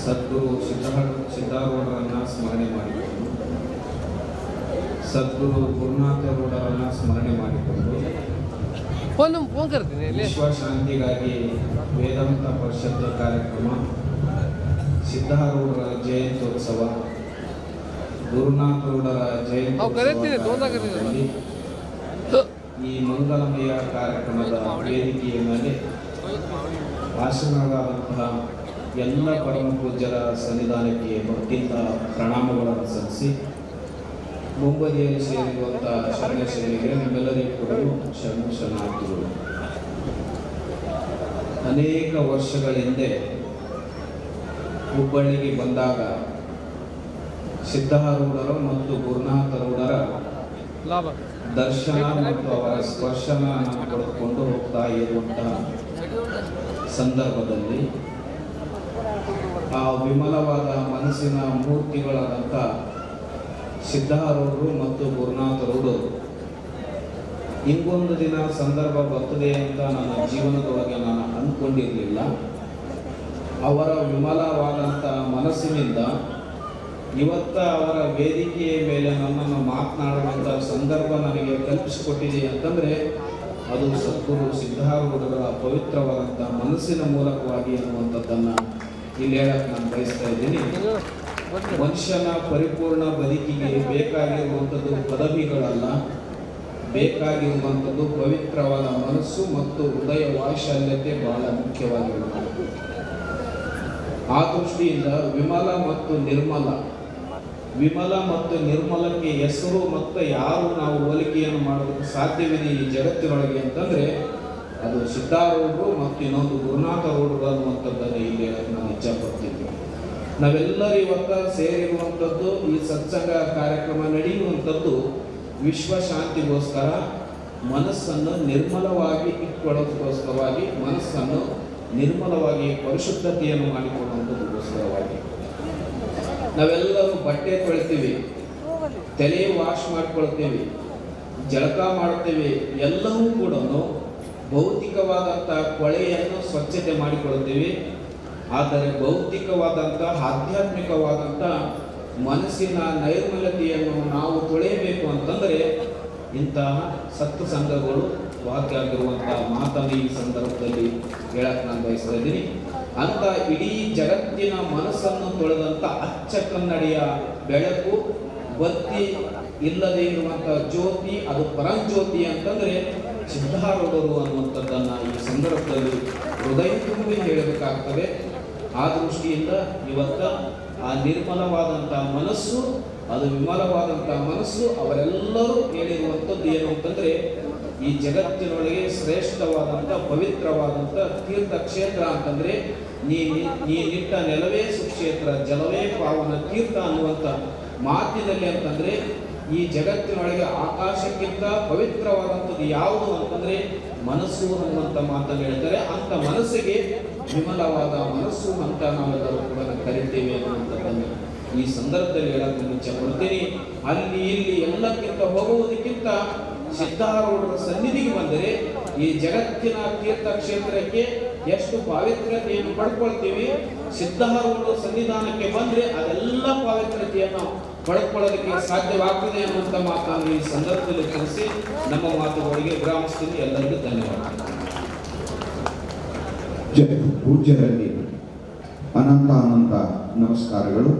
ಸದ್ಗುರು ಸಿದ್ಧಾರೂಢರನ್ನು ಸ್ಮರಣೆ ಮಾಡಿಕೊಂಡು, ಸದ್ಗುರು ಗುರುನಾಥರೂಢರನ್ನು ಸ್ಮರಣೆ ಮಾಡಿಕೊಂಡು, ವಿಶ್ವಶಾಂತಿಗಾಗಿ ವೇದಾಂತ ಪರಿಷತ್ ಕಾರ್ಯಕ್ರಮ, ಸಿದ್ಧಾರೂಢರ ಜಯಂತ್ಯೋತ್ಸವ, ಗುರುನಾಥರೂಢರ ಜಯಂತಿ ಈ ಮಂಗಲಮಯ ಕಾರ್ಯಕ್ರಮದ ವೇದಿಕೆಯ ಮೇಲೆ ಭಾಷಣಗಳಾದಂತಹ ಎಲ್ಲ ಪರಮ ಪೂಜ್ಯರ ಸನ್ನಿಧಾನಕ್ಕೆ ಭಕ್ತಿಯಿಂದ ಪ್ರಣಾಮಗಳನ್ನು ಸಲ್ಲಿಸಿ, ಮುಂಬದಿಯಲ್ಲಿ ಸೇರಿರುವಂತಹ ಶರಣ ಶರಣರಿಗೆ ನಮ್ಮೆಲ್ಲರಿಗೂ ಕೂಡ ಶರಣಾರ್ಥಿಗಳು. ಅನೇಕ ವರ್ಷಗಳ ಹಿಂದೆ ಹುಬ್ಬಳ್ಳಿಗೆ ಬಂದಾಗ ಸಿದ್ಧಾರೂಢರು ಮತ್ತು ಗುರುನಾಥರೂಢರ ದರ್ಶನ ಮತ್ತು ಅವರ ಸ್ಪರ್ಶನ ನಾವು ಪಡೆದುಕೊಂಡು ಹೋಗ್ತಾ ಇರುವಂತಹ ಸಂದರ್ಭದಲ್ಲಿ ಆ ವಿಮಲವಾದ ಮನಸ್ಸಿನ ಮೂರ್ತಿಗಳಾದಂಥ ಸಿದ್ಧಾರೂಢರು ಮತ್ತು ಗುರುನಾಥರೂಢರು ಇಂಗೊಂದು ದಿನ ಸಂದರ್ಭ ಬರ್ತದೆ ಅಂತ ನನ್ನ ಜೀವನದೊಳಗೆ ನಾನು ಅಂದ್ಕೊಂಡಿರಲಿಲ್ಲ. ಅವರ ವಿಮಲವಾದಂಥ ಮನಸ್ಸಿನಿಂದ ಇವತ್ತ ಅವರ ವೇದಿಕೆಯ ಮೇಲೆ ನನ್ನನ್ನು ಮಾತನಾಡುವಂಥ ಸಂದರ್ಭ ನನಗೆ ಕಲ್ಪಿಸಿಕೊಟ್ಟಿದೆ ಅಂತಂದರೆ ಅದು ಸದ್ಗುರು ಸಿದ್ಧಾರೂಢರ ಪವಿತ್ರವಾದಂಥ ಮನಸ್ಸಿನ ಮೂಲಕವಾಗಿ ಅನ್ನುವಂಥದ್ದನ್ನು ಇಲ್ಲಿ ಹೇಳಕ್ಕೆ ನಾನು ಬಯಸ್ತಾ ಇದ್ದೀನಿ. ಮನುಷ್ಯನ ಪರಿಪೂರ್ಣ ಬದುಕಿಗೆ ಬೇಕಾಗಿರುವಂಥದ್ದು ಪದವಿಗಳಲ್ಲ, ಬೇಕಾಗಿರುವಂಥದ್ದು ಪವಿತ್ರವಾದ ಮನಸ್ಸು ಮತ್ತು ಹೃದಯ ವಾತ್ಸಲ್ಯತೆ ಬಹಳ ಮುಖ್ಯವಾಗಿರುತ್ತದೆ. ಆ ದೃಷ್ಟಿಯಿಂದ ವಿಮಲ ಮತ್ತು ನಿರ್ಮಲಕ್ಕೆ ಹೆಸರು ಮತ್ತು ಯಾರು ನಾವು ಹೋಲಿಕೆಯನ್ನು ಮಾಡೋದಕ್ಕೆ ಸಾಧ್ಯವಿದೆ ಈ ಜಗತ್ತಿನೊಳಗೆ ಅಂತಂದರೆ ಅದು ಸಿದ್ಧಾರೂಢರು ಮತ್ತು ಇನ್ನೊಂದು ಗುರುನಾಥರೂಢರು ಅನ್ನುವಂಥದ್ದನ್ನು ಇಲ್ಲಿ ಹೇಳಕ್ಕೆ ನಾನು ಇಚ್ಛಪಡ್ತಿದ್ದೆ. ನಾವೆಲ್ಲರೂ ಇವತ್ತು ಸೇರಿರುವಂಥದ್ದು ಈ ಸತ್ಸಂಗ ಕಾರ್ಯಕ್ರಮ ನಡೆಯುವಂಥದ್ದು ವಿಶ್ವಶಾಂತಿಗೋಸ್ಕರ, ಮನಸ್ಸನ್ನು ನಿರ್ಮಲವಾಗಿ ಇಟ್ಕೊಳ್ಳೋದಕ್ಕೋಸ್ಕರವಾಗಿ, ಮನಸ್ಸನ್ನು ನಿರ್ಮಲವಾಗಿ ಪರಿಶುದ್ಧತೆಯನ್ನು ಮಾಡಿಕೊಳ್ಳುವಂಥದ್ದಕ್ಕೋಸ್ಕರವಾಗಿ. ನಾವೆಲ್ಲರೂ ಬಟ್ಟೆ ತೊಳಿತೀವಿ, ತಲೆ ವಾಶ್ ಮಾಡ್ಕೊಳ್ತೀವಿ, ಜಳಕ ಮಾಡ್ತೀವಿ, ಎಲ್ಲವೂ ಕೂಡ ಭೌತಿಕವಾದಂಥ ಕೊಳೆಯನ್ನು ಸ್ವಚ್ಛತೆ ಮಾಡಿಕೊಳ್ತೀವಿ. ಆದರೆ ಭೌತಿಕವಾದಂಥ ಆಧ್ಯಾತ್ಮಿಕವಾದಂಥ ಮನಸ್ಸಿನ ನೈರ್ಮಲ್ಯತೆಯನ್ನು ನಾವು ತೊಳೆಯಬೇಕು ಅಂತಂದರೆ ಇಂತಹ ಸತ್ಸಂಗಗಳು ವಾಕ್ಯ ಆಗಿರುವಂಥ ಮಾತನ್ನು ಈ ಸಂದರ್ಭದಲ್ಲಿ ಹೇಳಕ್ಕೆ ನಾನು ಬಯಸ್ತಾ ಇದ್ದೀನಿ. ಅಂತ ಇಡೀ ಜಗತ್ತಿನ ಮನಸ್ಸನ್ನು ತೊಳೆದಂಥ ಅಚ್ಚ ಕನ್ನಡಿಯ ಬೆಳಕು, ಬತ್ತಿ ಇಲ್ಲದೆ ಇರುವಂಥ ಜ್ಯೋತಿ, ಅದು ಪರಂಜ್ಯೋತಿ ಅಂತಂದರೆ ಸಿದ್ಧಾರೂಢರು ಅನ್ನುವಂಥದ್ದನ್ನು ಈ ಸಂದರ್ಭದಲ್ಲಿ ಹೃದಯ ತುಂಬಿ ಹೇಳಬೇಕಾಗ್ತದೆ. ಆ ದೃಷ್ಟಿಯಿಂದ ಇವತ್ತು ಆ ನಿರ್ಮಲವಾದಂಥ ಮನಸ್ಸು, ಅದು ವಿಮಲವಾದಂಥ ಮನಸ್ಸು, ಅವರೆಲ್ಲರೂ ಹೇಳಿರುವಂಥದ್ದು ಏನು ಅಂತಂದರೆ ಈ ಜಗತ್ತಿನೊಳಗೆ ಶ್ರೇಷ್ಠವಾದಂಥ ಪವಿತ್ರವಾದಂಥ ತೀರ್ಥಕ್ಷೇತ್ರ ಅಂತಂದರೆ ನೀ ನಿಟ್ಟ ನೆಲವೇ ಸುಕ್ಷೇತ್ರ, ಜಲವೇ ಪಾವನ ತೀರ್ಥ ಅನ್ನುವಂಥ ಮಾತಿನಲ್ಲಿ ಅಂತಂದರೆ ಈ ಜಗತ್ತಿನೊಳಗೆ ಆಕಾಶಕ್ಕಿಂತ ಪವಿತ್ರವಾದಂಥದ್ದು ಯಾವುದು ಅಂತಂದರೆ ಮನಸ್ಸು ಅನ್ನುವಂಥ ಮಾತನ್ನು ಹೇಳ್ತಾರೆ. ಅಂಥ ಮನಸ್ಸಿಗೆ ವಿಮಲವಾದ ಮನಸ್ಸು ಅಂತ ನಾವೆಲ್ಲರೂ ಕೂಡ ಕರಿತೇವೆ ಅನ್ನುವಂಥದ್ದನ್ನು ಈ ಸಂದರ್ಭದಲ್ಲಿ ಹೇಳಕ್ಕೆ ಮುಂಚೆ ಕೊಡ್ತೀನಿ. ಅಲ್ಲಿ ಇಲ್ಲಿ ಎಲ್ಲಕ್ಕಿಂತ ಹೋಗುವುದಕ್ಕಿಂತ ಸಿದ್ಧಾರೂಢರ ಸನ್ನಿಧಿಗೆ ಬಂದರೆ ಈ ಜಗತ್ತಿನ ತೀರ್ಥಕ್ಷೇತ್ರಕ್ಕೆ ಎಷ್ಟು ಪಾವಿತ್ರ್ಯತೆಯನ್ನು ಪಡ್ಕೊಳ್ತೀವಿ, ಸಿದ್ಧಾರೂಢರ ಸನ್ನಿಧಾನಕ್ಕೆ ಬಂದರೆ ಅದೆಲ್ಲ ಪಾವಿತ್ರ್ಯತೆಯನ್ನು ಪಡ್ಕೊಳ್ಳೋದಕ್ಕೆ ಸಾಧ್ಯವಾಗ್ತದೆ ಅನ್ನುವಂಥ ಮಾತನ್ನು ಈ ಸಂದರ್ಭದಲ್ಲಿ ತಿಳಿಸಿ ನಮ್ಮ ಮಾತುಗಳಿಗೆ ವಿರಾಮಿಸ್ತೀನಿ. ಎಲ್ಲರಿಗೂ ಧನ್ಯವಾದ. ಪೂಜ್ಯರಲ್ಲಿ ಅನಂತ ನಮಸ್ಕಾರಗಳು.